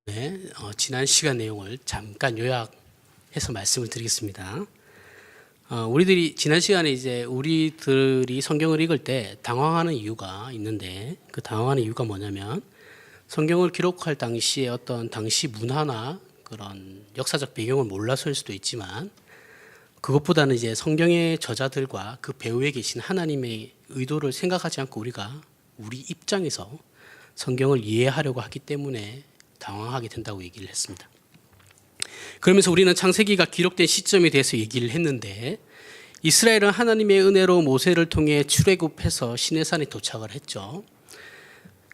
네, 지난 시간 내용을 잠깐 요약해서 말씀을 드리겠습니다. 우리들이 지난 시간에 이제 우리들이 성경을 읽을 때 당황하는 이유가 있는데, 그 당황하는 이유가 뭐냐면 성경을 기록할 당시에 어떤 당시 문화나 그런 역사적 배경을 몰라서일 수도 있지만, 그것보다는 이제 성경의 저자들과 그 배후에 계신 하나님의 의도를 생각하지 않고 우리가 우리 입장에서 성경을 이해하려고 하기 때문에 당황하게 된다고 얘기를 했습니다. 그러면서 우리는 창세기가 기록된 시점에 대해서 얘기를 했는데, 이스라엘은 하나님의 은혜로 모세를 통해 출애굽해서 시내산에 도착을 했죠.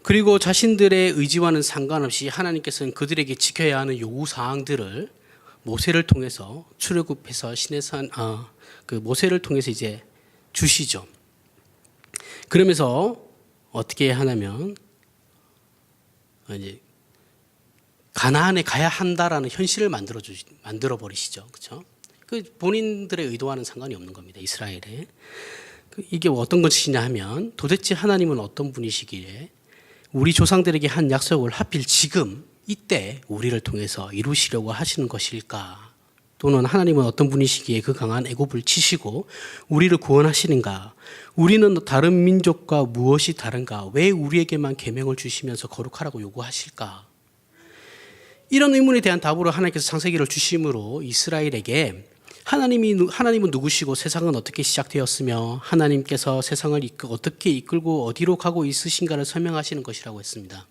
그리고 자신들의 의지와는 상관없이 하나님께서는 그들에게 지켜야 하는 요구 사항들을 모세를 통해서 출애굽해서 시내산 그 모세를 통해서 이제 주시죠. 그러면서 어떻게 하냐면 이제 가나안에 가야 한다라는 현실을 만들어 버리시죠. 그렇죠? 그 본인들의 의도와는 상관이 없는 겁니다. 이스라엘에. 이게 어떤 것이냐 하면, 도대체 하나님은 어떤 분이시기에 우리 조상들에게 한 약속을 하필 지금 이때 우리를 통해서 이루시려고 하시는 것일까? 또는 하나님은 어떤 분이시기에 그 강한 애굽을 치시고 우리를 구원하시는가? 우리는 다른 민족과 무엇이 다른가? 왜 우리에게만 계명을 주시면서 거룩하라고 요구하실까? 이런 의문에 대한 답으로 하나님께서 창세기를 주심으로 이스라엘에게 하나님은 누구시고 세상은 어떻게 시작되었으며 하나님께서 세상을 어떻게 이끌고 어디로 가고 있으신가를 설명하시는 것이라고 했습니다.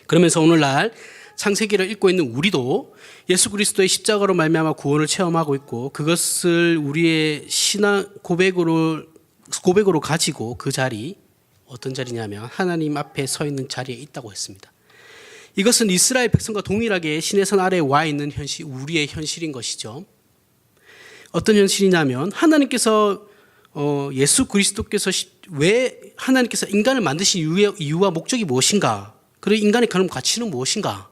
그러면서 오늘날 창세기를 읽고 있는 우리도 예수 그리스도의 십자가로 말미암아 구원을 체험하고 있고, 그것을 우리의 신앙 고백으로 가지고 그 자리, 어떤 자리냐면 하나님 앞에 서 있는 자리에 있다고 했습니다. 이것은 이스라엘 백성과 동일하게 시내산 아래에 와 있는 현실, 우리의 현실인 것이죠. 어떤 현실이냐면, 하나님께서 예수 그리스도께서 왜 하나님께서 인간을 만드신 이유와 목적이 무엇인가, 그리고 인간의 그런 가치는 무엇인가,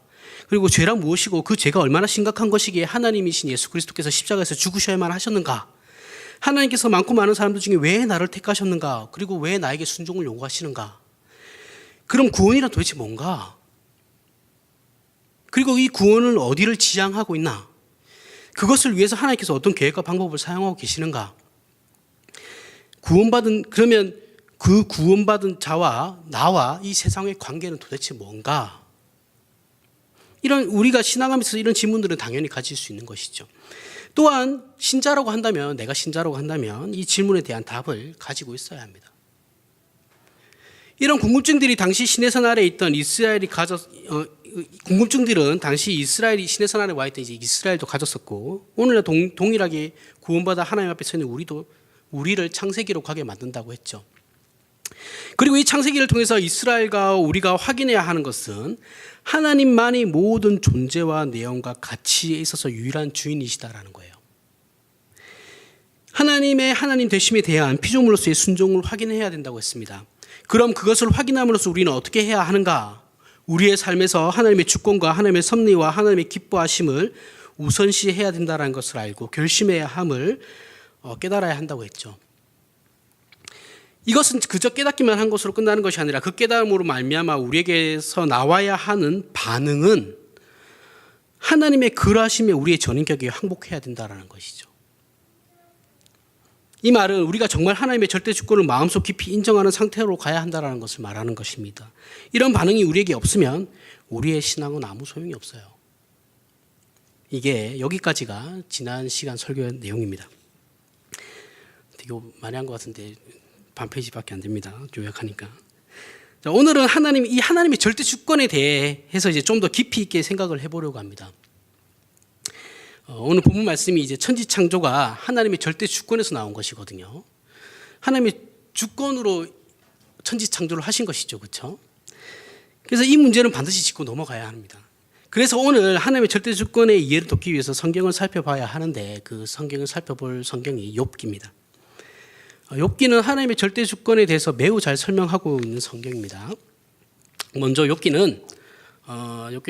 그리고 죄란 무엇이고 그 죄가 얼마나 심각한 것이기에 하나님이신 예수 그리스도께서 십자가에서 죽으셔야만 하셨는가, 하나님께서 많고 많은 사람들 중에 왜 나를 택하셨는가, 그리고 왜 나에게 순종을 요구하시는가, 그럼 구원이란 도대체 뭔가, 그리고 이 구원을 어디를 지향하고 있나, 그것을 위해서 하나님께서 어떤 계획과 방법을 사용하고 계시는가, 그러면 그 구원받은 자와 나와 이 세상의 관계는 도대체 뭔가, 이런 우리가 신앙하면서 이런 질문들은 당연히 가질 수 있는 것이죠. 또한 내가 신자라고 한다면 이 질문에 대한 답을 가지고 있어야 합니다. 이런 궁금증들이 당시 시내산 아래에 있던 궁금증들은 당시 이스라엘이 시내산 아래에 와 있던 이제 이스라엘도 가졌었고, 오늘날 동일하게 구원받아 하나님 앞에 서 있는 우리를 창세기로 가게 만든다고 했죠. 그리고 이 창세기를 통해서 이스라엘과 우리가 확인해야 하는 것은 하나님만이 모든 존재와 내용과 가치에 있어서 유일한 주인이시다라는 거예요. 하나님의 하나님 되심에 대한 피조물로서의 순종을 확인해야 된다고 했습니다. 그럼 그것을 확인함으로써 우리는 어떻게 해야 하는가? 우리의 삶에서 하나님의 주권과 하나님의 섭리와 하나님의 기뻐하심을 우선시해야 된다는 것을 알고 결심해야 함을 깨달아야 한다고 했죠. 이것은 그저 깨닫기만 한 것으로 끝나는 것이 아니라 그 깨달음으로 말미암아 우리에게서 나와야 하는 반응은 하나님의 그러하심에 우리의 전인격이 항복해야 된다는 것이죠. 이 말은 우리가 정말 하나님의 절대 주권을 마음속 깊이 인정하는 상태로 가야 한다는 것을 말하는 것입니다. 이런 반응이 우리에게 없으면 우리의 신앙은 아무 소용이 없어요. 이게 여기까지가 지난 시간 설교의 내용입니다. 되게 많이 한 것 같은데 반 페이지밖에 안 됩니다. 요약하니까. 자, 오늘은 이 하나님의 절대 주권에 대해서 이제 좀 더 깊이 있게 생각을 해보려고 합니다. 오늘 본문 말씀이 이제 천지 창조가 하나님의 절대 주권에서 나온 것이거든요. 하나님의 주권으로 천지 창조를 하신 것이죠, 그렇죠? 그래서 이 문제는 반드시 짚고 넘어가야 합니다. 그래서 오늘 하나님의 절대 주권의 이해를 돕기 위해서 성경을 살펴봐야 하는데, 그 성경을 살펴볼 성경이 욥기입니다. 욥기는 하나님의 절대 주권에 대해서 매우 잘 설명하고 있는 성경입니다. 먼저 욥기에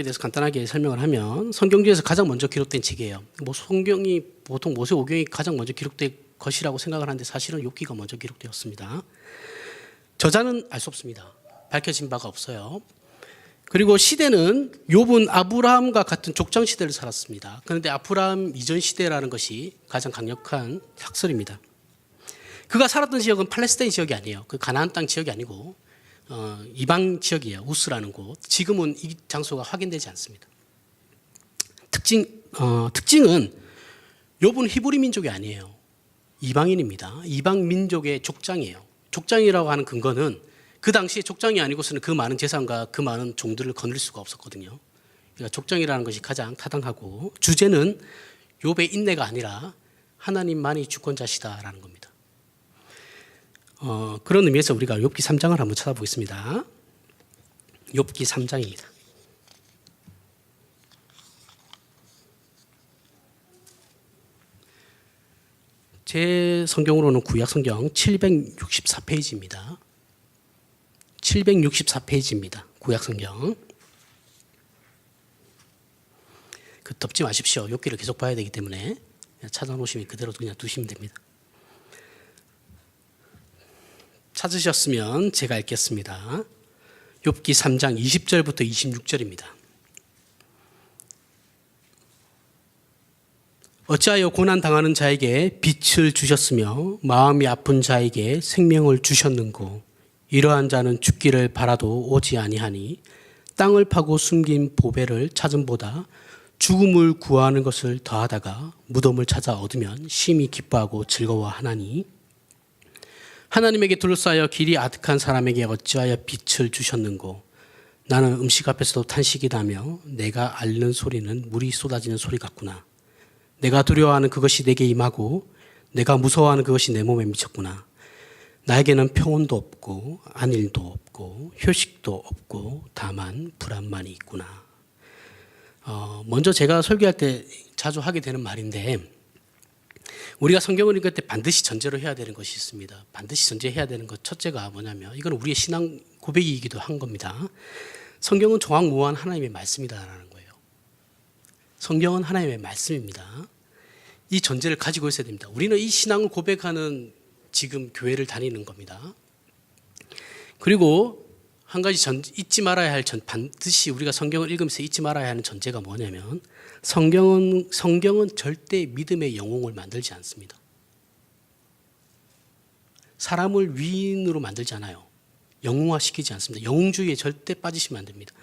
대해서 간단하게 설명을 하면, 성경 중에서 가장 먼저 기록된 책이에요. 성경이 보통 모세오경이 가장 먼저 기록된 것이라고 생각을 하는데 사실은 욥기가 먼저 기록되었습니다. 저자는 알 수 없습니다. 밝혀진 바가 없어요. 그리고 시대는 욥은 아브라함과 같은 족장 시대를 살았습니다. 그런데 아브라함 이전 시대라는 것이 가장 강력한 학설입니다. 그가 살았던 지역은 팔레스타인 지역이 아니에요. 그 가나안 땅 지역이 아니고 이방 지역이에요. 우스라는 곳. 지금은 이 장소가 확인되지 않습니다. 특징은 욥은 히브리 민족이 아니에요. 이방인입니다. 이방 민족의 족장이에요. 족장이라고 하는 근거는 그 당시에 족장이 아니고서는 그 많은 재산과 그 많은 종들을 거느릴 수가 없었거든요. 그러니까 족장이라는 것이 가장 타당하고 주제는 욥의 인내가 아니라 하나님만이 주권자시다라는 겁니다. 그런 의미에서 우리가 욥기 3장을 한번 찾아보겠습니다. 욥기 3장입니다. 제 성경으로는 구약 성경 764페이지입니다. 764페이지입니다. 구약 성경. 덮지 마십시오. 욥기를 계속 봐야 되기 때문에 찾아놓으시면 그대로 그냥 두시면 됩니다. 찾으셨으면 제가 읽겠습니다. 욥기 3장 20절부터 26절입니다. 어찌하여 고난당하는 자에게 빛을 주셨으며 마음이 아픈 자에게 생명을 주셨는고 이러한 자는 죽기를 바라도 오지 아니하니 땅을 파고 숨긴 보배를 찾음보다 죽음을 구하는 것을 더하다가 무덤을 찾아 얻으면 심히 기뻐하고 즐거워하나니 하나님에게 둘러싸여 길이 아득한 사람에게 어찌하여 빛을 주셨는고 나는 음식 앞에서도 탄식이다며 내가 앓는 소리는 물이 쏟아지는 소리 같구나. 내가 두려워하는 그것이 내게 임하고 내가 무서워하는 그것이 내 몸에 미쳤구나. 나에게는 평온도 없고 안일도 없고 휴식도 없고 다만 불안만이 있구나. 먼저 제가 설교할 때 자주 하게 되는 말인데 우리가 성경을 읽을 때 반드시 전제로 해야 되는 것이 있습니다. 반드시 전제해야 되는 것 첫째가 뭐냐면 이건 우리의 신앙 고백이기도 한 겁니다. 성경은 종횡무한 하나님의 말씀이다라는 거예요. 성경은 하나님의 말씀입니다. 이 전제를 가지고 있어야 됩니다. 우리는 이 신앙을 고백하는 지금 교회를 다니는 겁니다. 그리고 한 가지 잊지 말아야 할 반드시 우리가 성경을 읽으면서 잊지 말아야 하는 전제가 뭐냐면 성경은 절대 믿음의 영웅을 만들지 않습니다. 사람을 위인으로 만들지 않아요. 영웅화시키지 않습니다. 영웅주의에 절대 빠지시면 안 됩니다.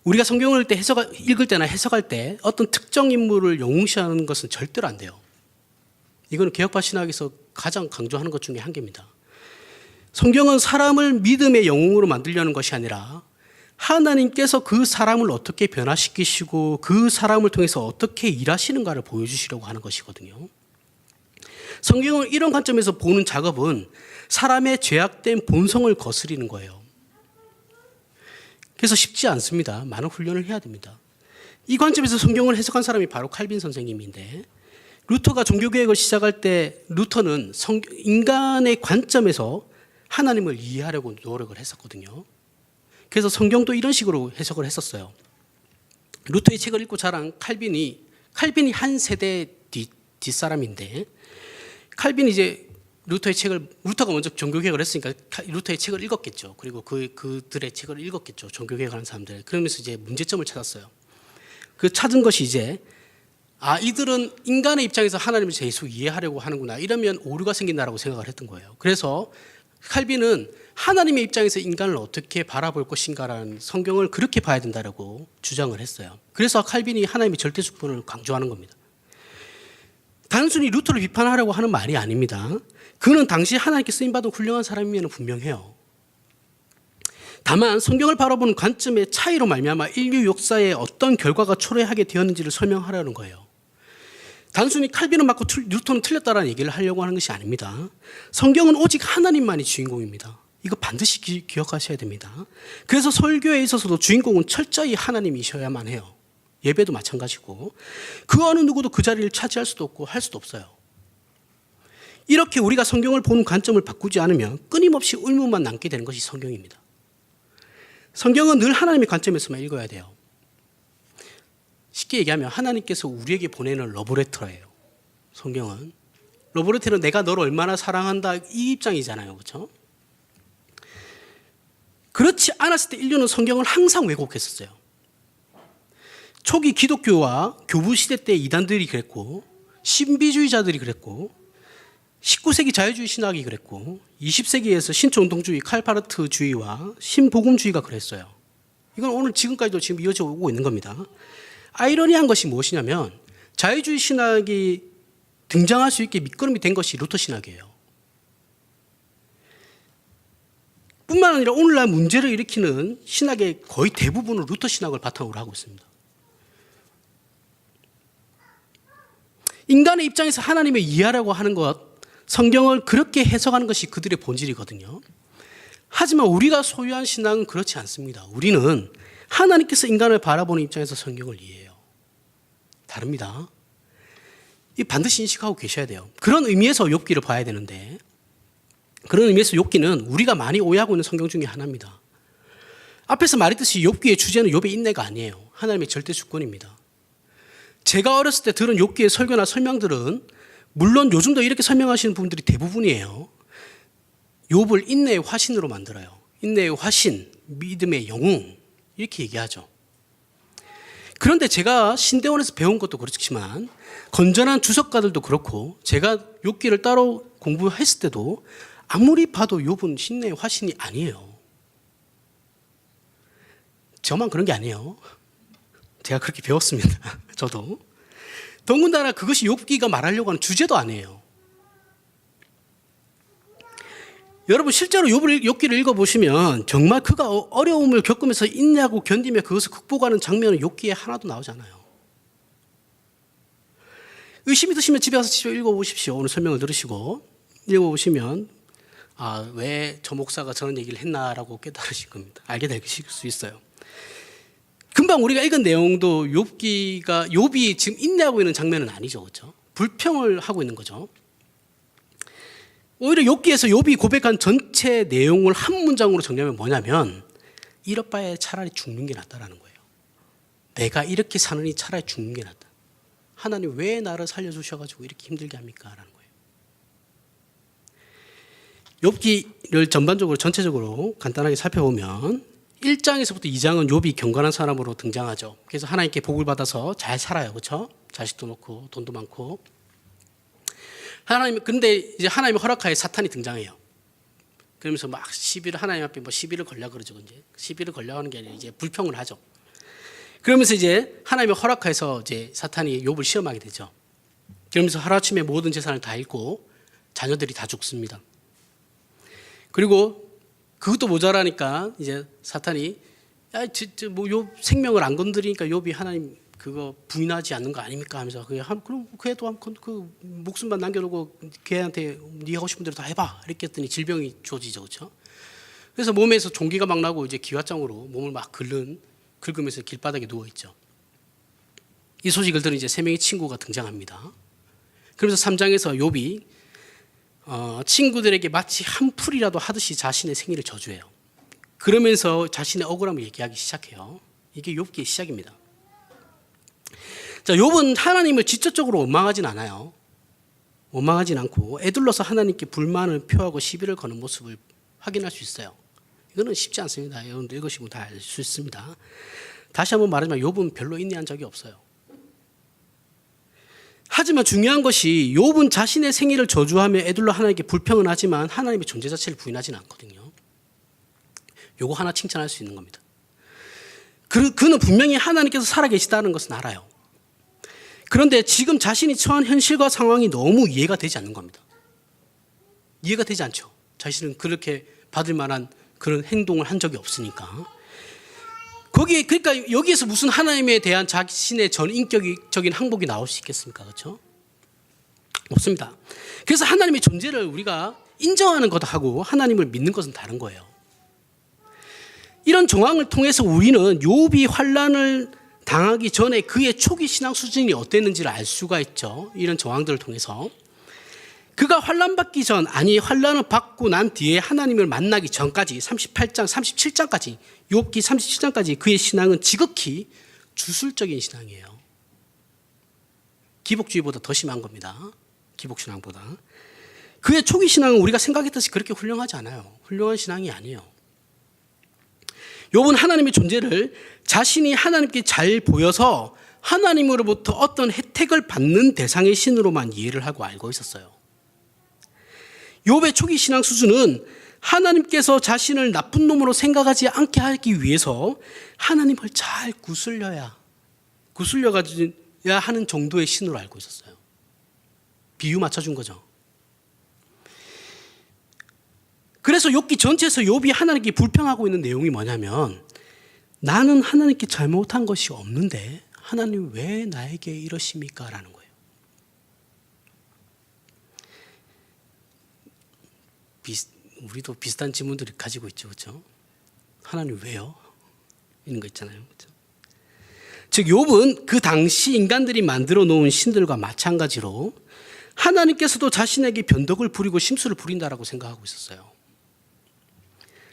우리가 성경을 읽을 때나 해석할 때 어떤 특정 인물을 영웅시하는 것은 절대로 안 돼요. 이건 개혁파 신학에서 가장 강조하는 것 중에 한 개입니다. 성경은 사람을 믿음의 영웅으로 만들려는 것이 아니라 하나님께서 그 사람을 어떻게 변화시키시고 그 사람을 통해서 어떻게 일하시는가를 보여주시려고 하는 것이거든요. 성경을 이런 관점에서 보는 작업은 사람의 죄악된 본성을 거스리는 거예요. 그래서 쉽지 않습니다. 많은 훈련을 해야 됩니다. 이 관점에서 성경을 해석한 사람이 바로 칼빈 선생님인데 루터가 종교개혁을 시작할 때 루터는 인간의 관점에서 하나님을 이해하려고 노력을 했었거든요. 그래서 성경도 이런 식으로 해석을 했었어요. 루터의 책을 읽고 자란 칼빈이 한 세대 뒷사람인데 칼빈이 이제 루터가 먼저 종교개혁을 했으니까 루터의 책을 읽었겠죠. 그리고 그들의 책을 읽었겠죠. 종교개혁하는 사람들. 그러면서 이제 문제점을 찾았어요. 그 찾은 것이 이제 이들은 인간의 입장에서 하나님을 계속 이해하려고 하는구나. 이러면 오류가 생긴다라고 생각을 했던 거예요. 그래서 칼빈은 하나님의 입장에서 인간을 어떻게 바라볼 것인가라는 성경을 그렇게 봐야 된다라고 주장을 했어요. 그래서 칼빈이 하나님의 절대 주권을 강조하는 겁니다. 단순히 루터를 비판하려고 하는 말이 아닙니다. 그는 당시 하나님께 쓰임받은 훌륭한 사람이면 분명해요. 다만 성경을 바라보는 관점의 차이로 말미암아 인류 역사에 어떤 결과가 초래하게 되었는지를 설명하려는 거예요. 단순히 칼빈은 맞고 루터는 틀렸다라는 얘기를 하려고 하는 것이 아닙니다. 성경은 오직 하나님만이 주인공입니다. 이거 반드시 기억하셔야 됩니다. 그래서 설교에 있어서도 주인공은 철저히 하나님이셔야만 해요. 예배도 마찬가지고 그 어느 누구도 그 자리를 차지할 수도 없고 할 수도 없어요. 이렇게 우리가 성경을 보는 관점을 바꾸지 않으면 끊임없이 의문만 남게 되는 것이 성경입니다. 성경은 늘 하나님의 관점에서만 읽어야 돼요. 쉽게 얘기하면 하나님께서 우리에게 보내는 러브레터예요. 성경은. 러브레터는 내가 너를 얼마나 사랑한다 이 입장이잖아요. 그렇죠? 그렇지 않았을 때 인류는 성경을 항상 왜곡했었어요. 초기 기독교와 교부 시대 때 이단들이 그랬고, 신비주의자들이 그랬고, 19세기 자유주의 신학이 그랬고, 20세기에서 신촌운동주의, 칼파르트주의와 신복음주의가 그랬어요. 이건 오늘 지금까지도 지금 이어져 오고 있는 겁니다. 아이러니한 것이 무엇이냐면 자유주의 신학이 등장할 수 있게 밑거름이 된 것이 루터 신학이에요. 뿐만 아니라 오늘날 문제를 일으키는 신학의 거의 대부분은 루터 신학을 바탕으로 하고 있습니다. 인간의 입장에서 하나님을 이해하려고 하는 것, 성경을 그렇게 해석하는 것이 그들의 본질이거든요. 하지만 우리가 소유한 신앙은 그렇지 않습니다. 우리는 하나님께서 인간을 바라보는 입장에서 성경을 이해해요. 다릅니다. 이 반드시 인식하고 계셔야 돼요. 그런 의미에서 욥기를 봐야 되는데, 그런 의미에서 욥기는 우리가 많이 오해하고 있는 성경 중에 하나입니다. 앞에서 말했듯이 욥기의 주제는 욥의 인내가 아니에요. 하나님의 절대 주권입니다. 제가 어렸을 때 들은 욥기의 설교나 설명들은 물론 요즘도 이렇게 설명하시는 분들이 대부분이에요. 욥을 인내의 화신으로 만들어요. 인내의 화신, 믿음의 영웅 이렇게 얘기하죠. 그런데 제가 신대원에서 배운 것도 그렇지만 건전한 주석가들도 그렇고 제가 욥기를 따로 공부했을 때도 아무리 봐도 욥은 인내의 화신이 아니에요. 저만 그런 게 아니에요. 제가 그렇게 배웠습니다. 저도. 더군다나 그것이 욥기가 말하려고 하는 주제도 아니에요. 여러분 실제로 욥기를 읽어보시면 정말 그가 어려움을 겪으면서 인내하고 견디며 그것을 극복하는 장면은 욥기에 하나도 나오지 않아요. 의심이 드시면 집에 가서 직접 읽어보십시오. 오늘 설명을 들으시고 읽어보시면 왜 저 목사가 저런 얘기를 했나라고 깨달으실 겁니다. 알게 되실 수 있어요. 금방 우리가 읽은 내용도 욥이 지금 인내하고 있는 장면은 아니죠. 그렇죠? 불평을 하고 있는 거죠. 오히려 욥기에서 욥이 고백한 전체 내용을 한 문장으로 정리하면 뭐냐면 이럴 바에 차라리 죽는 게 낫다라는 거예요. 내가 이렇게 사느니 차라리 죽는 게 낫다. 하나님 왜 나를 살려주셔가지고 이렇게 힘들게 합니까? 라는 거예요. 욥기를 전반적으로 전체적으로 간단하게 살펴보면 1장에서부터 2장은 욥이 경건한 사람으로 등장하죠. 그래서 하나님께 복을 받아서 잘 살아요. 그렇죠? 자식도 놓고 돈도 많고. 근데 이제 하나님의 허락하에 사탄이 등장해요. 그러면서 막 하나님 앞에 시비를 걸려 그러죠. 이제 시비를 걸려 하는 게 아니라 이제 불평을 하죠. 그러면서 이제 하나님의 허락하에서 이제 사탄이 욥을 시험하게 되죠. 그러면서 하루아침에 모든 재산을 다 잃고 자녀들이 다 죽습니다. 그리고 그것도 모자라니까 이제 사탄이 욥 생명을 안 건드리니까 욥이 하나님 그거 부인하지 않는 거 아닙니까? 하면서 그럼 그애도 그 목숨만 남겨두고 걔한테 네 하고 싶은 대로 다 해봐 이렇게 했더니 질병이 주어지죠, 그렇죠? 그래서 몸에서 종기가 막 나고 이제 기와장으로 몸을 막 긁으면서 길바닥에 누워 있죠. 이 소식을 들은 이제 세 명의 친구가 등장합니다. 그러면서 3장에서 욥이 친구들에게 마치 한 풀이라도 하듯이 자신의 생일을 저주해요. 그러면서 자신의 억울함을 얘기하기 시작해요. 이게 욥기의 시작입니다. 자, 욥은 하나님을 직접적으로 원망하진 않아요. 원망하진 않고 애둘러서 하나님께 불만을 표하고 시비를 거는 모습을 확인할 수 있어요. 이거는 쉽지 않습니다. 여러분들 읽으시면 다 알 수 있습니다. 다시 한번 말하지만 욥은 별로 인내한 적이 없어요. 하지만 중요한 것이 욥은 자신의 생일을 저주하며 애둘러 하나님께 불평은 하지만 하나님의 존재 자체를 부인하지는 않거든요. 요거 하나 칭찬할 수 있는 겁니다. 그는 분명히 하나님께서 살아계시다는 것은 알아요. 그런데 지금 자신이 처한 현실과 상황이 너무 이해가 되지 않는 겁니다. 이해가 되지 않죠. 자신은 그렇게 받을 만한 그런 행동을 한 적이 없으니까. 그러니까 여기에서 무슨 하나님에 대한 자신의 전인격적인 항복이 나올 수 있겠습니까? 그렇죠? 없습니다. 그래서 하나님의 존재를 우리가 인정하는 것하고 하나님을 믿는 것은 다른 거예요. 이런 정황을 통해서 우리는 욥이 환난을 당하기 전에 그의 초기 신앙 수준이 어땠는지를 알 수가 있죠. 이런 정황들을 통해서. 그가 환난받기 전, 환난을 받고 난 뒤에 하나님을 만나기 전까지 38장, 37장까지, 욥기 37장까지 그의 신앙은 지극히 주술적인 신앙이에요. 기복주의보다 더 심한 겁니다. 기복신앙보다. 그의 초기 신앙은 우리가 생각했듯이 그렇게 훌륭하지 않아요. 훌륭한 신앙이 아니에요. 욥은 하나님의 존재를 자신이 하나님께 잘 보여서 하나님으로부터 어떤 혜택을 받는 대상의 신으로만 이해를 하고 알고 있었어요. 욥의 초기 신앙 수준은 하나님께서 자신을 나쁜 놈으로 생각하지 않게 하기 위해서 하나님을 잘 구슬려야 하는 정도의 신으로 알고 있었어요. 비유 맞춰준 거죠. 그래서 욥기 전체에서 욥이 하나님께 불평하고 있는 내용이 뭐냐면, 나는 하나님께 잘못한 것이 없는데 하나님 왜 나에게 이러십니까? 라는 거예요. 우리도 비슷한 질문들을 가지고 있죠. 그렇죠? 하나님 왜요? 이런 거 있잖아요. 그렇죠? 즉 욥은 그 당시 인간들이 만들어 놓은 신들과 마찬가지로 하나님께서도 자신에게 변덕을 부리고 심술을 부린다라고 생각하고 있었어요.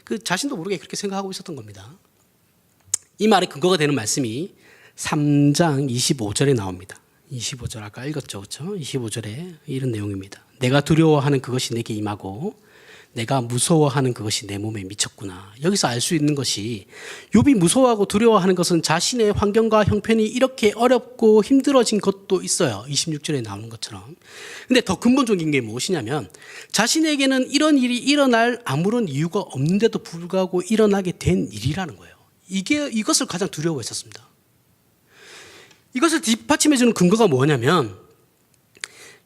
그 자신도 모르게 그렇게 생각하고 있었던 겁니다. 이 말에 근거가 되는 말씀이 3장 25절에 나옵니다. 25절 아까 읽었죠. 그렇죠? 25절에 이런 내용입니다. 내가 두려워하는 그것이 내게 임하고 내가 무서워하는 그것이 내 몸에 미쳤구나. 여기서 알 수 있는 것이 욥이 무서워하고 두려워하는 것은 자신의 환경과 형편이 이렇게 어렵고 힘들어진 것도 있어요. 26절에 나오는 것처럼. 근데 더 근본적인 게 무엇이냐면 자신에게는 이런 일이 일어날 아무런 이유가 없는데도 불구하고 일어나게 된 일이라는 거예요. 이것을 가장 두려워했었습니다. 이것을 뒷받침해주는 근거가 뭐냐면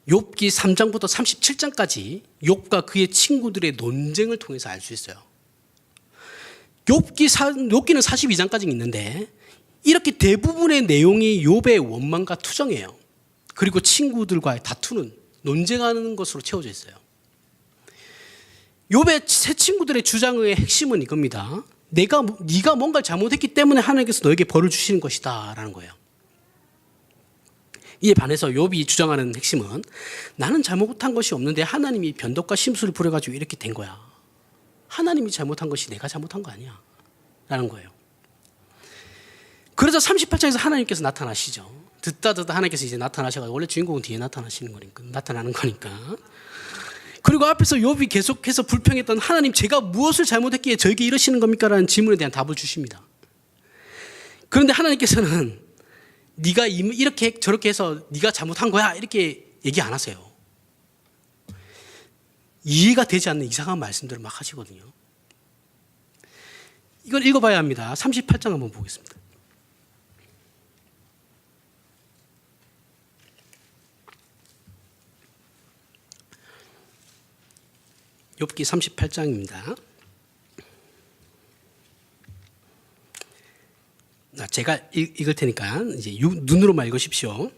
욥기 3장부터 37장까지 욥과 그의 친구들의 논쟁을 통해서 알 수 있어요. 욥기는 42장까지 있는데 이렇게 대부분의 내용이 욥의 원망과 투정이에요. 그리고 친구들과의 다투는, 논쟁하는 것으로 채워져 있어요. 욥의 세 친구들의 주장의 핵심은 이겁니다. 네가 뭔가를 잘못했기 때문에 하나님께서 너에게 벌을 주시는 것이다 라는 거예요. 이에 반해서 욥이 주장하는 핵심은 나는 잘못한 것이 없는데 하나님이 변덕과 심술을 부려가지고 이렇게 된 거야. 하나님이 잘못한 것이 내가 잘못한 거 아니야 라는 거예요. 그래서 38장에서 하나님께서 나타나시죠. 듣다 하나님께서 이제 나타나셔가지고, 원래 주인공은 뒤에 나타나는 거니까. 그리고 앞에서 욥이 계속해서 불평했던 하나님, 제가 무엇을 잘못했기에 저에게 이러시는 겁니까? 라는 질문에 대한 답을 주십니다. 그런데 하나님께서는 네가 이렇게 저렇게 해서 네가 잘못한 거야 이렇게 얘기 안 하세요. 이해가 되지 않는 이상한 말씀들을 막 하시거든요. 이걸 읽어봐야 합니다. 38장 한번 보겠습니다. 욥기 38장입니다. 제가 읽을 테니까 이제 눈으로만 읽으십시오.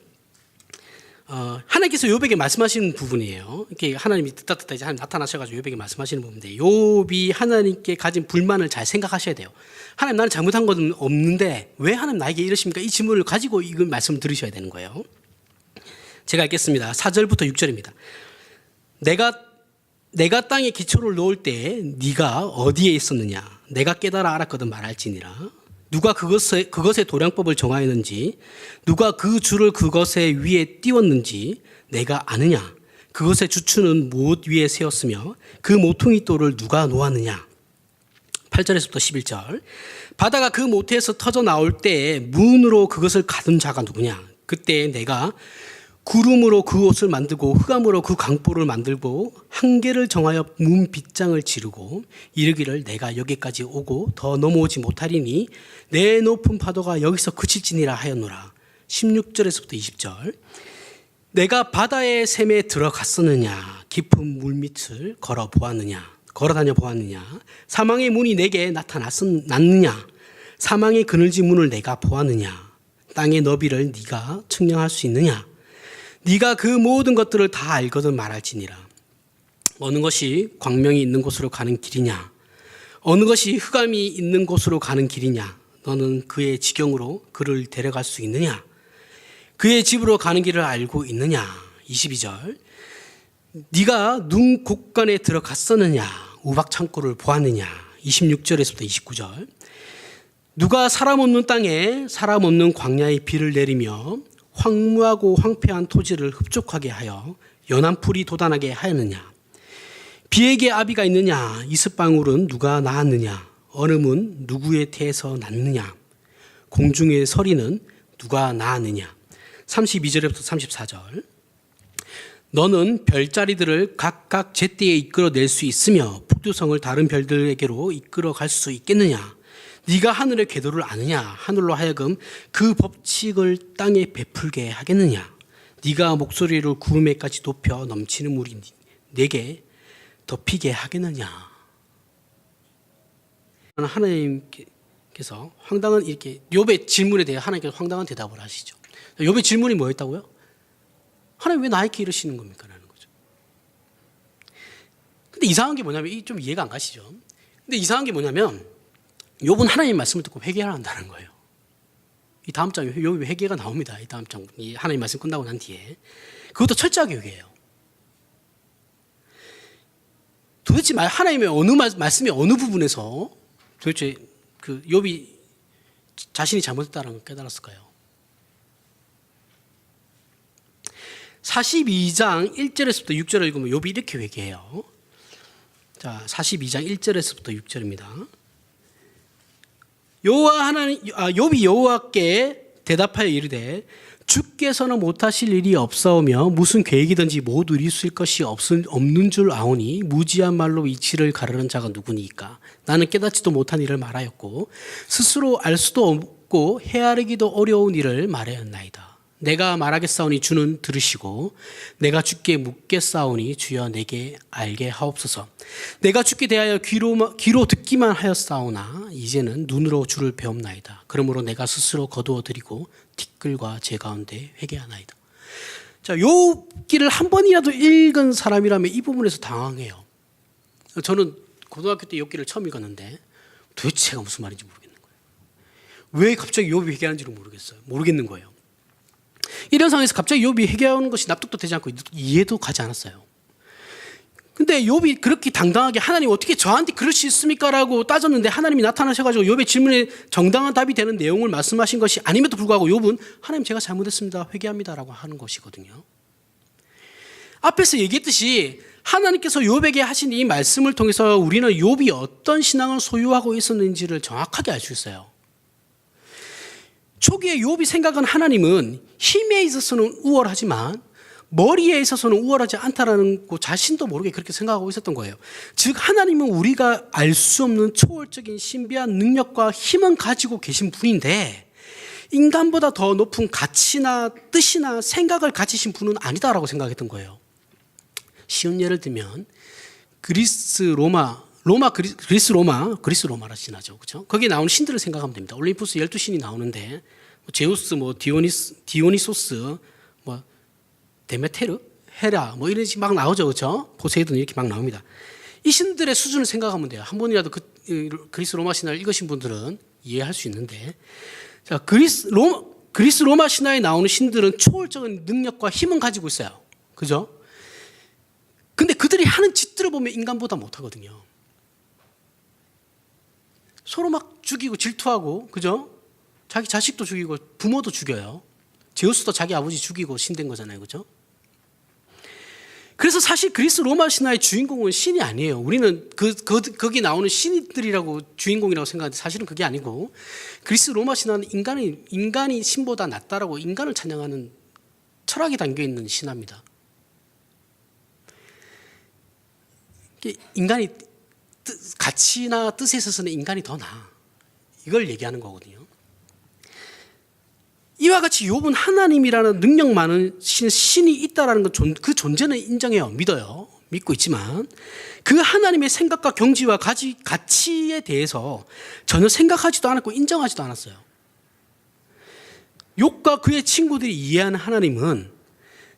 하나님께서 욥에게 말씀하시는 부분이에요. 이렇게 하나님이 듣다 이제 하나님 나타나셔가지고 욥에게 말씀하시는 부분인데, 욥이 하나님께 가진 불만을 잘 생각하셔야 돼요. 하나님, 나는 잘못한 건 없는데 왜 하나님 나에게 이러십니까? 이 질문을 가지고 이 말씀을 들으셔야 되는 거예요. 제가 읽겠습니다. 4절부터 6절입니다. 내가 땅에 기초를 놓을 때 네가 어디에 있었느냐? 내가 깨달아 알았거든 말할지니라. 누가 그것의 도량법을 정하였는지, 누가 그 줄을 그것의 위에 띄웠는지 내가 아느냐? 그것의 주추는 무엇 위에 세웠으며 그 모퉁이 돌을 누가 놓았느냐? 8절에서부터 11절. 바다가 그 모태에서 터져 나올 때에 문으로 그것을 가둔 자가 누구냐? 그때 내가 구름으로 그 옷을 만들고 흑암으로 그 강보를 만들고 한계를 정하여 문 빗장을 지르고 이르기를 내가 여기까지 오고 더 넘어오지 못하리니 내 높은 파도가 여기서 그칠지니라 하였노라. 16절에서부터 20절. 내가 바다의 샘에 들어갔었느냐? 깊은 물밑을 걸어다녀 보았느냐? 사망의 문이 내게 나타났느냐? 사망의 그늘진 문을 내가 보았느냐? 땅의 너비를 네가 측량할 수 있느냐? 네가 그 모든 것들을 다 알거든 말할지니라. 어느 것이 광명이 있는 곳으로 가는 길이냐? 어느 것이 흑암이 있는 곳으로 가는 길이냐? 너는 그의 지경으로 그를 데려갈 수 있느냐? 그의 집으로 가는 길을 알고 있느냐? 22절. 네가 눈 곳간에 들어갔었느냐? 우박 창고를 보았느냐? 26절에서부터 29절. 누가 사람 없는 땅에 사람 없는 광야에 비를 내리며 황무하고 황폐한 토지를 흡족하게 하여 연한 풀이 돋아나게 하였느냐? 비에게 아비가 있느냐? 이슬방울은 누가 낳았느냐? 얼음은 누구의 태에서 났느냐? 공중의 서리는 누가 낳았느냐? 32절부터 34절. 너는 별자리들을 각각 제때에 이끌어낼 수 있으며 북두성을 다른 별들에게로 이끌어갈 수 있겠느냐? 네가 하늘의 궤도를 아느냐? 하늘로 하여금 그 법칙을 땅에 베풀게 하겠느냐? 네가 목소리를 구름에까지 높여 넘치는 물이 내게 덮이게 하겠느냐? 하나님께서 황당한 이렇게 욥의 질문에 대해 하나님께서 황당한 대답을 하시죠. 욥의 질문이 뭐였다고요? 하나님 왜 나에게 이러시는 겁니까? 라는 거죠. 근데 이상한 게 뭐냐면 좀 이해가 안 가시죠. 근데 이상한 게 뭐냐면 욥은 하나님의 말씀을 듣고 회개를 한다는 거예요. 이 다음 장에 욥의 회개가 나옵니다. 이 다음 장, 이 하나님 말씀 끝나고 난 뒤에 그것도 철저하게 회개해요. 도대체 하나님의 어느 말씀의 어느 부분에서 도대체 그 욥이 자신이 잘못했다는 걸 깨달았을까요? 42장 1절에서부터 6절을 읽으면 욥이 이렇게 회개해요. 자, 42장 1절에서부터 6절입니다. 욥이 여호와께 대답하여 이르되 주께서는 못하실 일이 없사오며 무슨 계획이든지 모두 이루실 것이 없는 줄 아오니 무지한 말로 이치를 가르는 자가 누구니까? 나는 깨닫지도 못한 일을 말하였고 스스로 알 수도 없고 헤아리기도 어려운 일을 말하였나이다. 내가 말하겠사오니 주는 들으시고 내가 주께 묻겠사오니 주여 내게 알게 하옵소서. 내가 주께 대하여 귀로 듣기만 하였사오나 이제는 눈으로 주를 배움나이다. 그러므로 내가 스스로 거두어드리고 티끌과 제 가운데 회개하나이다. 자, 욥기를 한 번이라도 읽은 사람이라면 이 부분에서 당황해요. 저는 고등학교 때 욥기를 처음 읽었는데 도대체가 무슨 말인지 모르겠는 거예요. 왜 갑자기 욥이 회개하는지를 모르겠는 거예요. 이런 상황에서 갑자기 욥이 회개하는 것이 납득도 되지 않고 이해도 가지 않았어요. 근데 욥이 그렇게 당당하게 하나님 어떻게 저한테 그럴 수 있습니까? 라고 따졌는데 하나님이 나타나셔가지고 욥의 질문에 정당한 답이 되는 내용을 말씀하신 것이 아님에도 불구하고 욥은 하나님 제가 잘못했습니다. 회개합니다. 라고 하는 것이거든요. 앞에서 얘기했듯이 하나님께서 욥에게 하신 이 말씀을 통해서 우리는 욥이 어떤 신앙을 소유하고 있었는지를 정확하게 알 수 있어요. 초기에 욥이 생각한 하나님은 힘에 있어서는 우월하지만 머리에 있어서는 우월하지 않다라는 거 자신도 모르게 그렇게 생각하고 있었던 거예요. 즉 하나님은 우리가 알 수 없는 초월적인 신비한 능력과 힘은 가지고 계신 분인데 인간보다 더 높은 가치나 뜻이나 생각을 가지신 분은 아니다라고 생각했던 거예요. 쉬운 예를 들면 그리스 로마라 신화죠. 그렇죠? 거기에 나오는 신들을 생각하면 됩니다. 올림푸스 12신이 나오는데 제우스, 디오니소스, 데메테르, 헤라 이런 식이 막 나오죠. 그렇죠? 포세이돈 이렇게 막 나옵니다. 이 신들의 수준을 생각하면 돼요. 한 번이라도 그리스 로마 신화를 읽으신 분들은 이해할 수 있는데 자, 그리스 로마 신화에 나오는 신들은 초월적인 능력과 힘은 가지고 있어요. 그죠? 근데 그들이 하는 짓들을 보면 인간보다 못하거든요. 서로 막 죽이고 질투하고, 그죠? 자기 자식도 죽이고 부모도 죽여요. 제우스도 자기 아버지 죽이고 신된 거잖아요. 그죠? 그래서 사실 그리스 로마 신화의 주인공은 신이 아니에요. 우리는 거기 나오는 신들이라고 주인공이라고 생각하는데 사실은 그게 아니고 그리스 로마 신화는 인간이 신보다 낫다라고 인간을 찬양하는 철학이 담겨있는 신화입니다. 인간이 가치나 뜻에 있어서는 인간이 더 나아. 이걸 얘기하는 거거든요. 이와 같이 욥은 하나님이라는 능력 많은 신이 있다라는 그 존재는 인정해요. 믿어요. 믿고 있지만 그 하나님의 생각과 경지와 가치에 대해서 전혀 생각하지도 않았고 인정하지도 않았어요. 욥과 그의 친구들이 이해하는 하나님은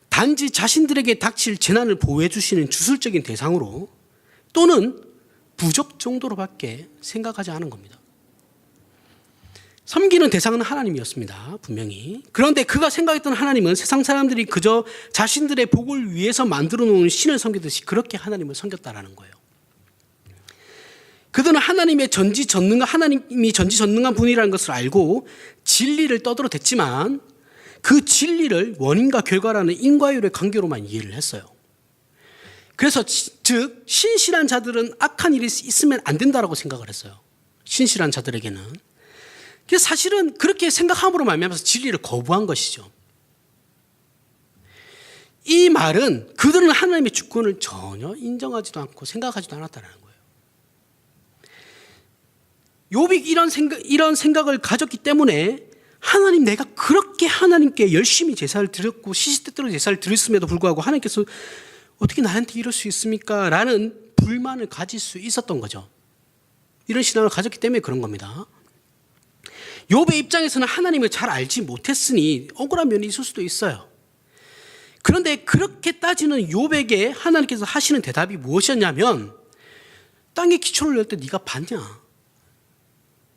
단지 자신들에게 닥칠 재난을 보호해 주시는 주술적인 대상으로 또는 부적 정도로밖에 생각하지 않은 겁니다. 섬기는 대상은 하나님이었습니다. 분명히. 그런데 그가 생각했던 하나님은 세상 사람들이 그저 자신들의 복을 위해서 만들어 놓은 신을 섬기듯이 그렇게 하나님을 섬겼다라는 거예요. 그들은 하나님이 전지전능한 분이라는 것을 알고 진리를 떠들어댔지만 그 진리를 원인과 결과라는 인과율의 관계로만 이해를 했어요. 그래서 즉 신실한 자들은 악한 일이 있으면 안 된다라고 생각을 했어요. 신실한 자들에게는. 그래서 사실은 그렇게 생각함으로 말미암아서 진리를 거부한 것이죠. 이 말은 그들은 하나님의 주권을 전혀 인정하지도 않고 생각하지도 않았다는 거예요. 욥이 이런 생각을 가졌기 때문에 하나님, 내가 그렇게 하나님께 열심히 제사를 드렸고 시시때때로 제사를 드렸음에도 불구하고 하나님께서 어떻게 나한테 이럴 수 있습니까? 라는 불만을 가질 수 있었던 거죠. 이런 신앙을 가졌기 때문에 그런 겁니다. 욥의 입장에서는 하나님을 잘 알지 못했으니 억울한 면이 있을 수도 있어요. 그런데 그렇게 따지는 욥에게 하나님께서 하시는 대답이 무엇이었냐면, 땅에 기초를 낼 때 네가 봤냐?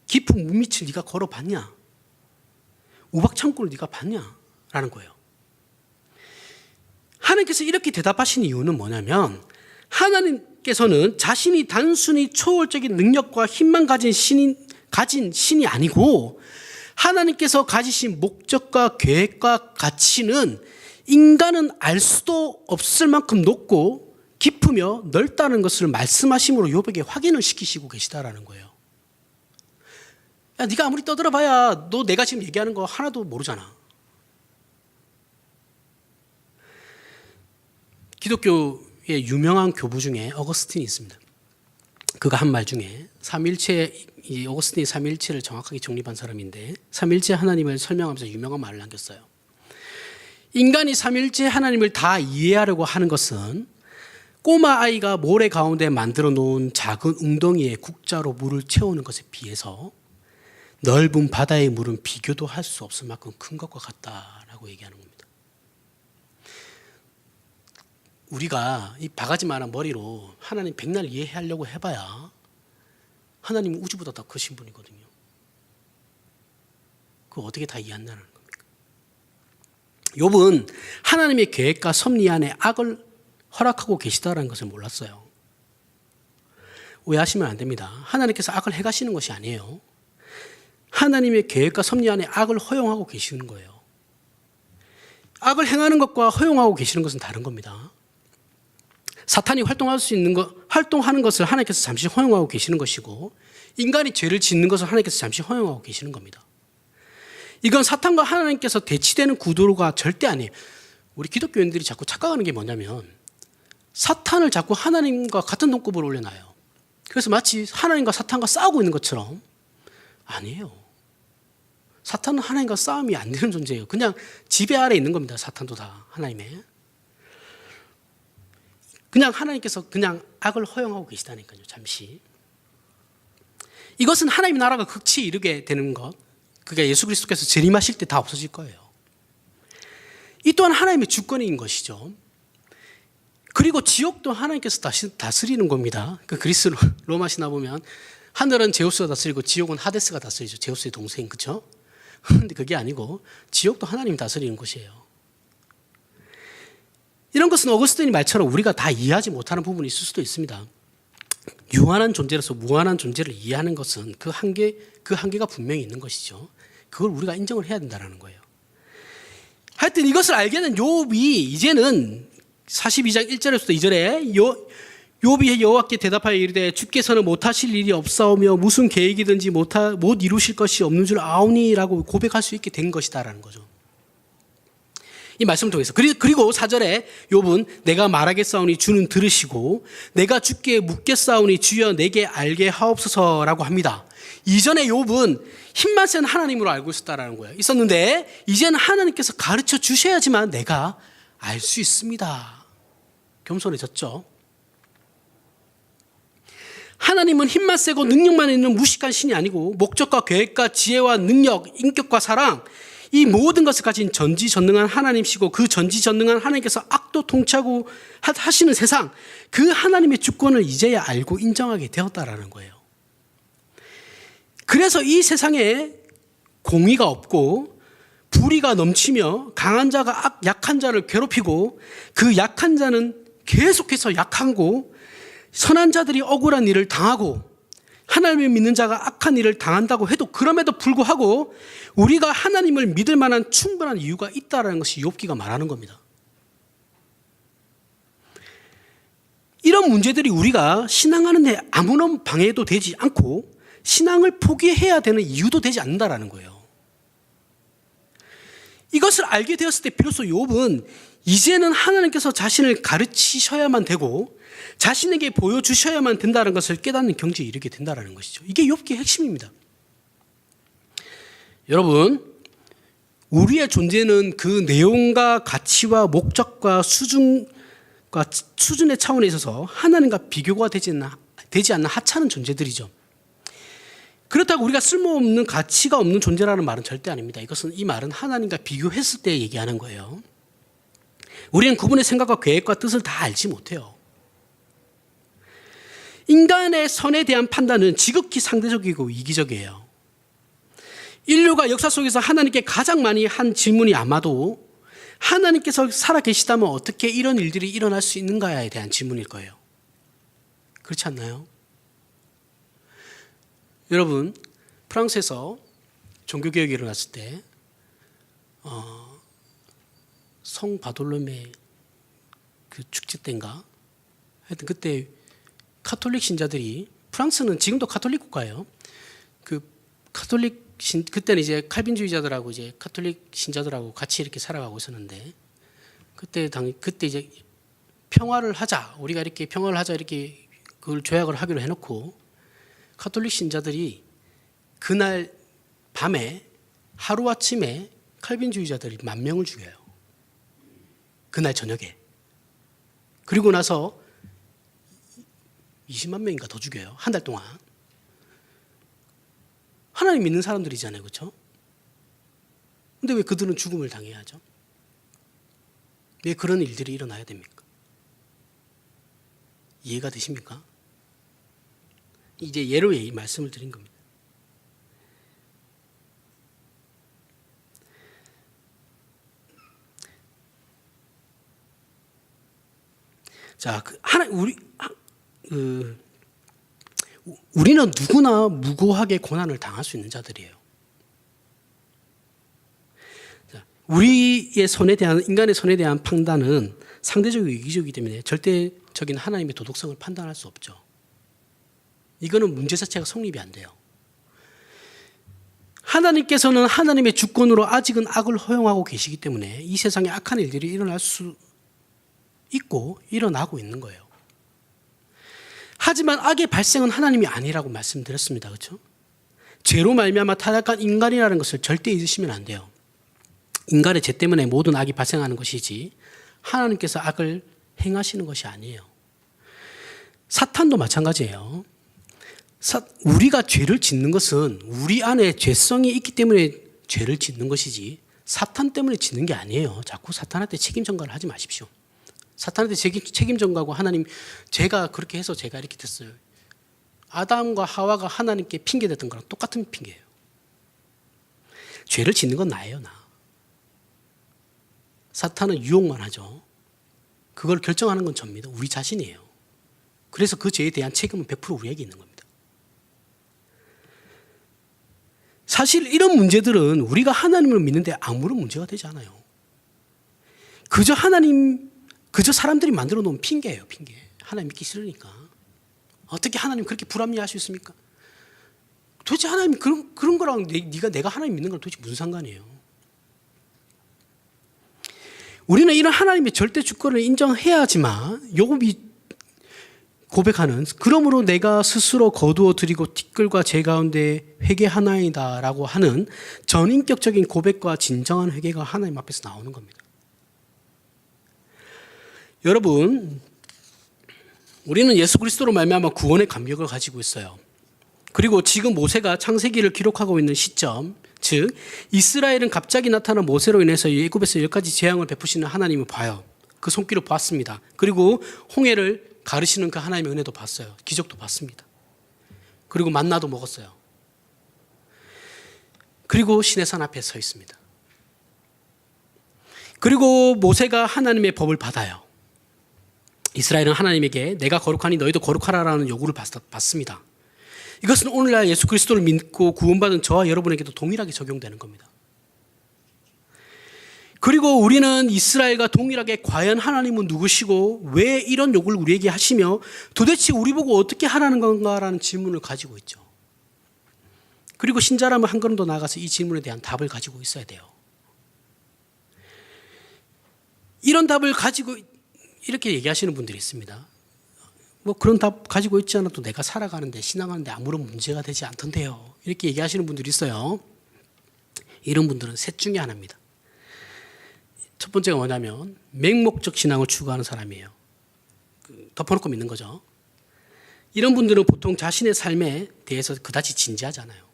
깊은 물밑을 네가 걸어봤냐? 우박창고를 네가 봤냐? 라는 거예요. 하나님께서 이렇게 대답하신 이유는 뭐냐면, 하나님께서는 자신이 단순히 초월적인 능력과 힘만 가진 신이 아니고, 하나님께서 가지신 목적과 계획과 가치는 인간은 알 수도 없을 만큼 높고 깊으며 넓다는 것을 말씀하심으로 욥에게 확인을 시키시고 계시다라는 거예요. 야, 네가 아무리 떠들어봐야 너 내가 지금 얘기하는 거 하나도 모르잖아. 기독교의 유명한 교부 중에 어거스틴이 있습니다. 그가 한 말 중에 어거스틴이 삼위일체를 정확하게 정립한 사람인데, 삼위일체 하나님을 설명하면서 유명한 말을 남겼어요. 인간이 삼위일체 하나님을 다 이해하려고 하는 것은 꼬마 아이가 모래 가운데 만들어 놓은 작은 웅덩이에 국자로 물을 채우는 것에 비해서 넓은 바다의 물은 비교도 할 수 없을 만큼 큰 것과 같다라고 얘기하는 겁니다. 우리가 이 바가지만한 머리로 하나님 백날 이해하려고 해봐야 하나님은 우주보다 더 크신 분이거든요. 그거 어떻게 다 이해한다는 겁니까? 욥은 하나님의 계획과 섭리 안에 악을 허락하고 계시다라는 것을 몰랐어요. 오해하시면 안 됩니다. 하나님께서 악을 해가시는 것이 아니에요. 하나님의 계획과 섭리 안에 악을 허용하고 계시는 거예요. 악을 행하는 것과 허용하고 계시는 것은 다른 겁니다. 사탄이 활동하는 것을 하나님께서 잠시 허용하고 계시는 것이고, 인간이 죄를 짓는 것을 하나님께서 잠시 허용하고 계시는 겁니다. 이건 사탄과 하나님께서 대치되는 구도가 절대 아니에요. 우리 기독교인들이 자꾸 착각하는 게 뭐냐면, 사탄을 자꾸 하나님과 같은 동급으로 올려놔요. 그래서 마치 하나님과 사탄과 싸우고 있는 것처럼. 아니에요. 사탄은 하나님과 싸움이 안 되는 존재예요. 그냥 지배 아래 있는 겁니다. 사탄도 다 하나님의. 그냥 하나님께서 그냥 악을 허용하고 계시다니까요. 잠시. 이것은 하나님의 나라가 극치에 이르게 되는 것, 그게 예수 그리스도께서 재림하실 때 다 없어질 거예요. 이 또한 하나님의 주권인 것이죠. 그리고 지옥도 하나님께서 다스리는 겁니다. 그 그리스 로마 신화 보면 하늘은 제우스가 다스리고 지옥은 하데스가 다스리죠. 제우스의 동생, 그렇죠? 그런데 그게 아니고 지옥도 하나님이 다스리는 곳이에요. 이런 것은 어거스틴의 말처럼 우리가 다 이해하지 못하는 부분이 있을 수도 있습니다. 유한한 존재로서 무한한 존재를 이해하는 것은 그 한계가 분명히 있는 것이죠. 그걸 우리가 인정을 해야 된다는 거예요. 하여튼 이것을 알게 된 욥이 이제는 42장 1절에서부터 2절에 욥이 여호와께 대답하여 이르되 주께서는 못하실 일이 없사오며 무슨 계획이든지 못 이루실 것이 없는 줄 아오니라고 고백할 수 있게 된 것이다라는 거죠. 이 말씀을 통해서. 그리고 4절에 욥은 내가 말하겠사오니 주는 들으시고 내가 주께 묻겠사오니 주여 내게 알게 하옵소서라고 합니다. 이전에 욥은 힘만 센 하나님으로 알고 있었는데 이제는 하나님께서 가르쳐 주셔야지만 내가 알 수 있습니다. 겸손해졌죠. 하나님은 힘만 세고 능력만 있는 무식한 신이 아니고 목적과 계획과 지혜와 능력, 인격과 사랑, 이 모든 것을 가진 전지전능한 하나님이시고 그 전지전능한 하나님께서 악도 통치하고 하시는 세상, 그 하나님의 주권을 이제야 알고 인정하게 되었다라는 거예요. 그래서 이 세상에 공의가 없고 불의가 넘치며 강한 자가 약한 자를 괴롭히고 그 약한 자는 계속해서 약하고 선한 자들이 억울한 일을 당하고 하나님을 믿는 자가 악한 일을 당한다고 해도 그럼에도 불구하고 우리가 하나님을 믿을 만한 충분한 이유가 있다는 것이 욥기가 말하는 겁니다. 이런 문제들이 우리가 신앙하는 데 아무런 방해도 되지 않고 신앙을 포기해야 되는 이유도 되지 않는다라는 거예요. 이것을 알게 되었을 때 비로소 욥은 이제는 하나님께서 자신을 가르치셔야만 되고 자신에게 보여주셔야만 된다는 것을 깨닫는 경지에 이르게 된다는 것이죠. 이게 욥기의 핵심입니다. 여러분, 우리의 존재는 그 내용과 가치와 목적과 수준의 차원에 있어서 하나님과 비교가 되지 않는 하찮은 존재들이죠. 그렇다고 우리가 쓸모없는 가치가 없는 존재라는 말은 절대 아닙니다. 이 말은 하나님과 비교했을 때 얘기하는 거예요. 우리는 그분의 생각과 계획과 뜻을 다 알지 못해요. 인간의 선에 대한 판단은 지극히 상대적이고 이기적이에요. 인류가 역사 속에서 하나님께 가장 많이 한 질문이 아마도 하나님께서 살아계시다면 어떻게 이런 일들이 일어날 수 있는가에 대한 질문일 거예요. 그렇지 않나요? 여러분, 프랑스에서 종교개혁이 일어났을 때 성 바돌로메 그 축제 때인가? 하여튼 그때 카톨릭 신자들이, 프랑스는 지금도 카톨릭 국가예요. 그때는 이제 칼빈주의자들하고 이제 카톨릭 신자들하고 같이 이렇게 살아가고 있었는데, 그때 이제 평화를 하자, 우리가 이렇게 평화를 하자, 이렇게 그걸 조약을 하기로 해놓고 카톨릭 신자들이 그날 밤에 하루아침에 칼빈주의자들이 10,000명을 죽여요. 그날 저녁에. 그리고 나서 20만 명인가 더 죽여요. 한 달 동안. 하나님 믿는 사람들이잖아요. 그렇죠? 근데 왜 그들은 죽음을 당해야 하죠? 왜 그런 일들이 일어나야 됩니까? 이해가 되십니까? 이제 예로 말씀을 드린 겁니다. 자, 우리는 누구나 무고하게 고난을 당할 수 있는 자들이에요. 자, 우리의 선에 대한, 인간의 선에 대한 판단은 상대적이고 이기적이기 때문에 절대적인 하나님의 도덕성을 판단할 수 없죠. 이거는 문제 자체가 성립이 안 돼요. 하나님께서는 하나님의 주권으로 아직은 악을 허용하고 계시기 때문에 이 세상에 악한 일들이 일어날 수 있고 일어나고 있는 거예요. 하지만 악의 발생은 하나님이 아니라고 말씀드렸습니다. 그렇죠? 죄로 말미암아 타락한 인간이라는 것을 절대 잊으시면 안 돼요. 인간의 죄 때문에 모든 악이 발생하는 것이지 하나님께서 악을 행하시는 것이 아니에요. 사탄도 마찬가지예요. 우리가 죄를 짓는 것은 우리 안에 죄성이 있기 때문에 죄를 짓는 것이지 사탄 때문에 짓는 게 아니에요. 자꾸 사탄한테 책임 전가를 하지 마십시오. 사탄한테 책임 전가하고 하나님, 제가 그렇게 해서 제가 이렇게 됐어요. 아담과 하와가 하나님께 핑계댔던 거랑 똑같은 핑계예요. 죄를 짓는 건 나예요, 나. 사탄은 유혹만 하죠. 그걸 결정하는 건 접니다. 우리 자신이에요. 그래서 그 죄에 대한 책임은 100% 우리에게 있는 겁니다. 사실 이런 문제들은 우리가 하나님을 믿는데 아무런 문제가 되지 않아요. 그저 사람들이 만들어 놓은 핑계예요, 핑계. 하나님 믿기 싫으니까. 어떻게 하나님 그렇게 불합리할 수 있습니까? 도대체 하나님 그런 거랑 내가 하나님 믿는 건 도대체 무슨 상관이에요? 우리는 이런 하나님의 절대 주권을 인정해야 하지만 욥이 고백하는, 그러므로 내가 스스로 거두어 드리고 티끌과 제 가운데 회개하나이다 라고 하는 전인격적인 고백과 진정한 회개가 하나님 앞에서 나오는 겁니다. 여러분, 우리는 예수 그리스도로 말미암아 구원의 감격을 가지고 있어요. 그리고 지금 모세가 창세기를 기록하고 있는 시점, 즉 이스라엘은 갑자기 나타난 모세로 인해서 애굽에서 10가지 재앙을 베푸시는 하나님을 봐요. 그 손길을 보았습니다. 그리고 홍해를 가르시는 그 하나님의 은혜도 봤어요. 기적도 봤습니다. 그리고 만나도 먹었어요. 그리고 시내산 앞에 서 있습니다. 그리고 모세가 하나님의 법을 받아요. 이스라엘은 하나님에게 내가 거룩하니 너희도 거룩하라라는 요구를 받습니다. 이것은 오늘날 예수 그리스도를 믿고 구원받은 저와 여러분에게도 동일하게 적용되는 겁니다. 그리고 우리는 이스라엘과 동일하게 과연 하나님은 누구시고 왜 이런 요구를 우리에게 하시며 도대체 우리 보고 어떻게 하라는 건가라는 질문을 가지고 있죠. 그리고 신자라면 한 걸음 더 나아가서 이 질문에 대한 답을 가지고 있어야 돼요. 이런 답을 가지고 이렇게 얘기하시는 분들이 있습니다. 뭐 그런 답 가지고 있지 않아도 내가 살아가는데 신앙하는데 아무런 문제가 되지 않던데요. 이렇게 얘기하시는 분들이 있어요. 이런 분들은 셋 중에 하나입니다. 첫 번째가 뭐냐면 맹목적 신앙을 추구하는 사람이에요. 덮어놓고 믿는 거죠. 이런 분들은 보통 자신의 삶에 대해서 그다지 진지하지 않아요.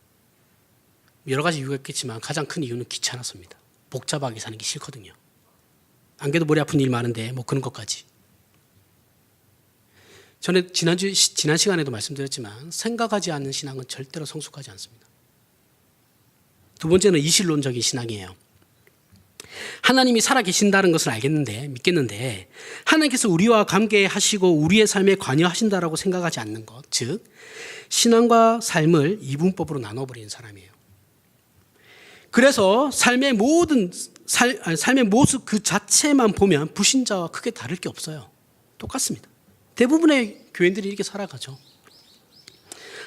여러 가지 이유가 있겠지만 가장 큰 이유는 귀찮아서입니다. 복잡하게 사는 게 싫거든요. 안 그래도 머리 아픈 일 많은데 뭐 그런 것까지. 전에 지난 시간에도 말씀드렸지만 생각하지 않는 신앙은 절대로 성숙하지 않습니다. 두 번째는 이실론적인 신앙이에요. 하나님이 살아계신다는 것을 믿겠는데 하나님께서 우리와 관계하시고 우리의 삶에 관여하신다라고 생각하지 않는 것, 즉 신앙과 삶을 이분법으로 나눠버리는 사람이에요. 그래서 삶의 모습 그 자체만 보면 불신자와 크게 다를 게 없어요. 똑같습니다. 대부분의 교인들이 이렇게 살아가죠.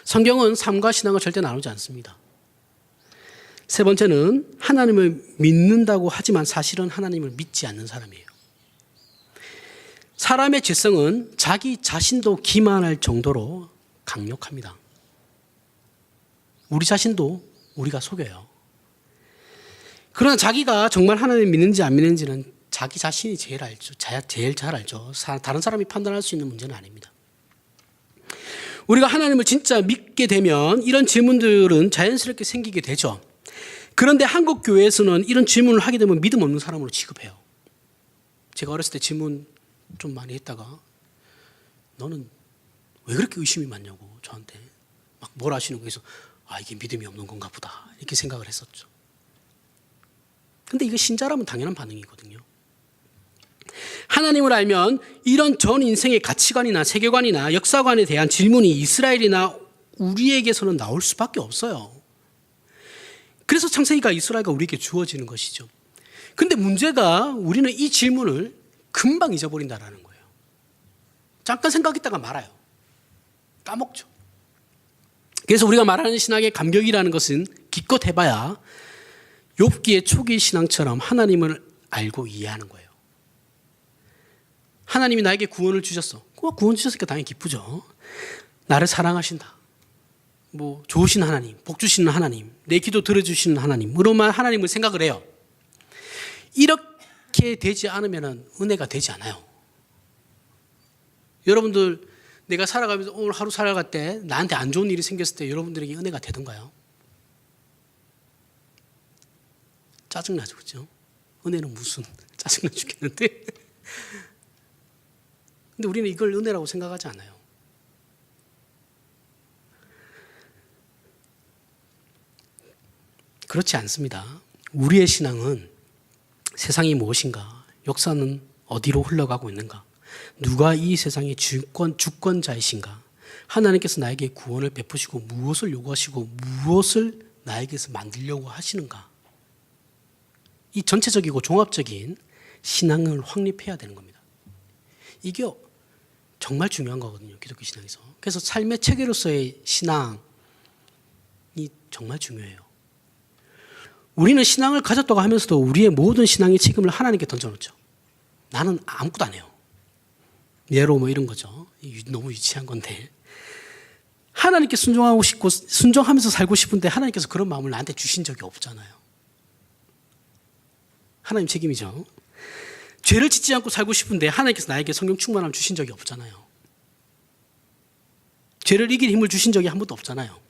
성경은 삶과 신앙을 절대 나누지 않습니다. 세 번째는 하나님을 믿는다고 하지만 사실은 하나님을 믿지 않는 사람이에요. 사람의 죄성은 자기 자신도 기만할 정도로 강력합니다. 우리 자신도 우리가 속여요. 그러나 자기가 정말 하나님을 믿는지 안 믿는지는 자기 자신이 제일 알죠. 제일 잘 알죠. 다른 사람이 판단할 수 있는 문제는 아닙니다. 우리가 하나님을 진짜 믿게 되면 이런 질문들은 자연스럽게 생기게 되죠. 그런데 한국 교회에서는 이런 질문을 하게 되면 믿음 없는 사람으로 취급해요. 제가 어렸을 때 질문 좀 많이 했다가 너는 왜 그렇게 의심이 많냐고 저한테 막 뭘 하시는 거에서 이게 믿음이 없는 건가 보다 이렇게 생각을 했었죠. 근데 이거 신자라면 당연한 반응이거든요. 하나님을 알면 이런 전 인생의 가치관이나 세계관이나 역사관에 대한 질문이 이스라엘이나 우리에게서는 나올 수밖에 없어요. 그래서 창세기가 이스라엘과 우리에게 주어지는 것이죠. 그런데 문제가 우리는 이 질문을 금방 잊어버린다는 거예요. 잠깐 생각했다가 말아요. 까먹죠. 그래서 우리가 말하는 신앙의 감격이라는 것은 기껏 해봐야 욥기의 초기 신앙처럼 하나님을 알고 이해하는 거예요. 하나님이 나에게 구원을 주셨어. 구원 주셨으니까 당연히 기쁘죠. 나를 사랑하신다. 뭐 좋으신 하나님, 복 주시는 하나님, 내 기도 들어주시는 하나님으로만 하나님을 생각을 해요. 이렇게 되지 않으면 은혜가 되지 않아요. 여러분들 내가 살아가면서 오늘 하루 살아갈 때 나한테 안 좋은 일이 생겼을 때 여러분들에게 은혜가 되던가요? 짜증나죠, 그렇죠? 은혜는 무슨 짜증나 죽겠는데. 근데 우리는 이걸 은혜라고 생각하지 않아요. 그렇지 않습니다. 우리의 신앙은 세상이 무엇인가, 역사는 어디로 흘러가고 있는가, 누가 이 세상의 주권자이신가, 하나님께서 나에게 구원을 베푸시고 무엇을 요구하시고 무엇을 나에게서 만들려고 하시는가, 이 전체적이고 종합적인 신앙을 확립해야 되는 겁니다. 이게 정말 중요한 거거든요, 기독교 신앙에서. 그래서 삶의 체계로서의 신앙이 정말 중요해요. 우리는 신앙을 가졌다고 하면서도 우리의 모든 신앙의 책임을 하나님께 던져놓죠. 나는 아무것도 안 해요. 예로 뭐 이런 거죠. 너무 유치한 건데. 하나님께 순종하고 싶고 순종하면서 살고 싶은데 하나님께서 그런 마음을 나한테 주신 적이 없잖아요. 하나님 책임이죠. 죄를 짓지 않고 살고 싶은데 하나님께서 나에게 성령 충만함을 주신 적이 없잖아요. 죄를 이길 힘을 주신 적이 한 번도 없잖아요.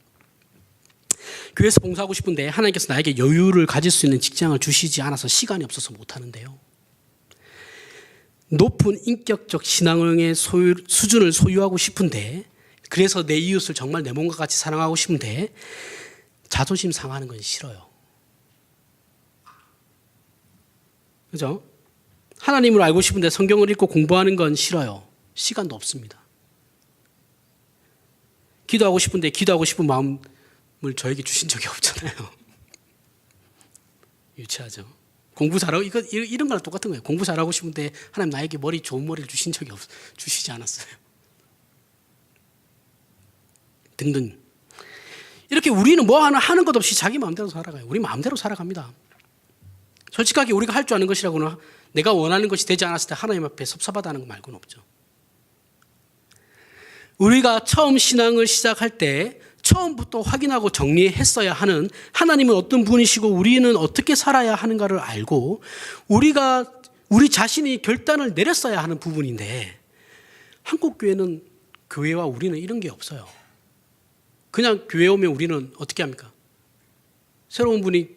교회에서 봉사하고 싶은데 하나님께서 나에게 여유를 가질 수 있는 직장을 주시지 않아서 시간이 없어서 못하는데요. 높은 인격적 신앙의 수준을 소유하고 싶은데, 그래서 내 이웃을 정말 내 몸과 같이 사랑하고 싶은데 자존심 상하는 건 싫어요. 그죠? 하나님을 알고 싶은데 성경을 읽고 공부하는 건 싫어요. 시간도 없습니다. 기도하고 싶은데 기도하고 싶은 마음을 저에게 주신 적이 없잖아요. 유치하죠. 공부 잘하고 이런 거랑 똑같은 거예요. 공부 잘하고 싶은데 하나님 나에게 좋은 머리를 주시지 않았어요. 등등. 이렇게 우리는 뭐 하나 하는 것 없이 자기 마음대로 살아가요. 우리 마음대로 살아갑니다. 솔직하게 우리가 할 줄 아는 것이라고는 내가 원하는 것이 되지 않았을 때 하나님 앞에 섭섭하다는 것 말고는 없죠. 우리가 처음 신앙을 시작할 때 처음부터 확인하고 정리했어야 하는 하나님은 어떤 분이시고 우리는 어떻게 살아야 하는가를 알고 우리 자신이 결단을 내렸어야 하는 부분인데 한국교회는 교회와 우리는 이런 게 없어요. 그냥 교회 오면 우리는 어떻게 합니까? 새로운 분이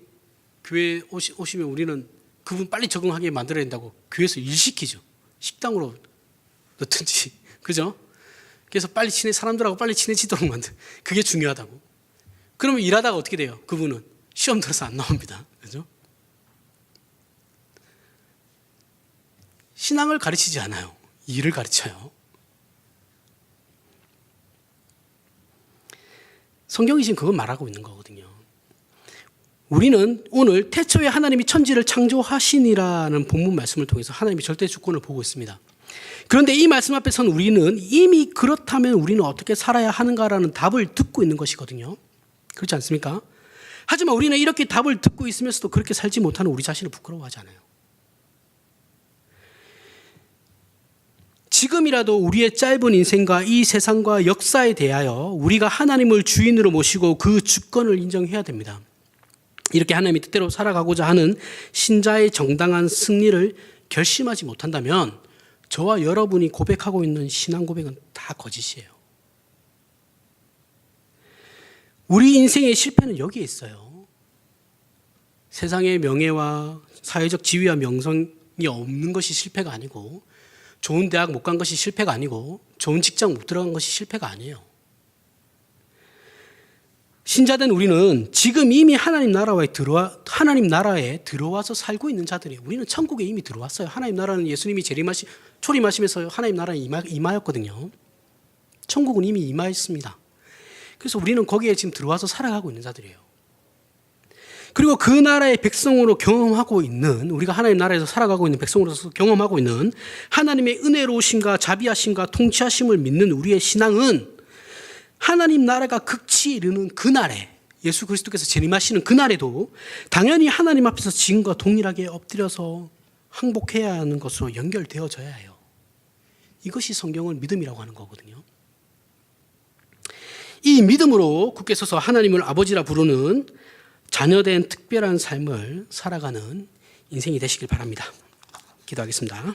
교회에 오시면 우리는 그분 빨리 적응하게 만들어야 된다고 교회에서 일시키죠. 식당으로 넣든지. 그죠? 그래서 사람들하고 빨리 친해지도록 만들. 그게 중요하다고. 그러면 일하다가 어떻게 돼요? 그분은 시험 들어서 안 나옵니다. 그죠? 신앙을 가르치지 않아요. 일을 가르쳐요. 성경이 지금 그걸 말하고 있는 거거든요. 우리는 오늘 태초에 하나님이 천지를 창조하시니라는 본문 말씀을 통해서 하나님이 절대 주권을 보고 있습니다. 그런데 이 말씀 앞에서는 우리는 이미 그렇다면 우리는 어떻게 살아야 하는가라는 답을 듣고 있는 것이거든요. 그렇지 않습니까? 하지만 우리는 이렇게 답을 듣고 있으면서도 그렇게 살지 못하는 우리 자신을 부끄러워하지 않아요. 지금이라도 우리의 짧은 인생과 이 세상과 역사에 대하여 우리가 하나님을 주인으로 모시고 그 주권을 인정해야 됩니다. 이렇게 하나님의 뜻대로 살아가고자 하는 신자의 정당한 승리를 결심하지 못한다면 저와 여러분이 고백하고 있는 신앙 고백은 다 거짓이에요. 우리 인생의 실패는 여기에 있어요. 세상의 명예와 사회적 지위와 명성이 없는 것이 실패가 아니고 좋은 대학 못 간 것이 실패가 아니고 좋은 직장 못 들어간 것이 실패가 아니에요. 신자된 우리는 지금 이미 하나님 나라에 들어와서 살고 있는 자들이에요. 우리는 천국에 이미 들어왔어요. 하나님 나라는 예수님이 초림하시면서 하나님 나라에 임하였거든요. 천국은 이미 임하였습니다. 그래서 우리는 거기에 지금 들어와서 살아가고 있는 자들이에요. 그리고 그 나라의 백성으로 경험하고 있는, 우리가 하나님 나라에서 살아가고 있는 백성으로서 경험하고 있는 하나님의 은혜로우심과 자비하심과 통치하심을 믿는 우리의 신앙은 하나님 나라가 극치에 이르는 그날에, 예수 그리스도께서 재림하시는 그날에도 당연히 하나님 앞에서 지금과 동일하게 엎드려서 항복해야 하는 것으로 연결되어져야 해요. 이것이 성경을 믿음이라고 하는 거거든요. 이 믿음으로 굳게 서서 하나님을 아버지라 부르는 자녀된 특별한 삶을 살아가는 인생이 되시길 바랍니다. 기도하겠습니다.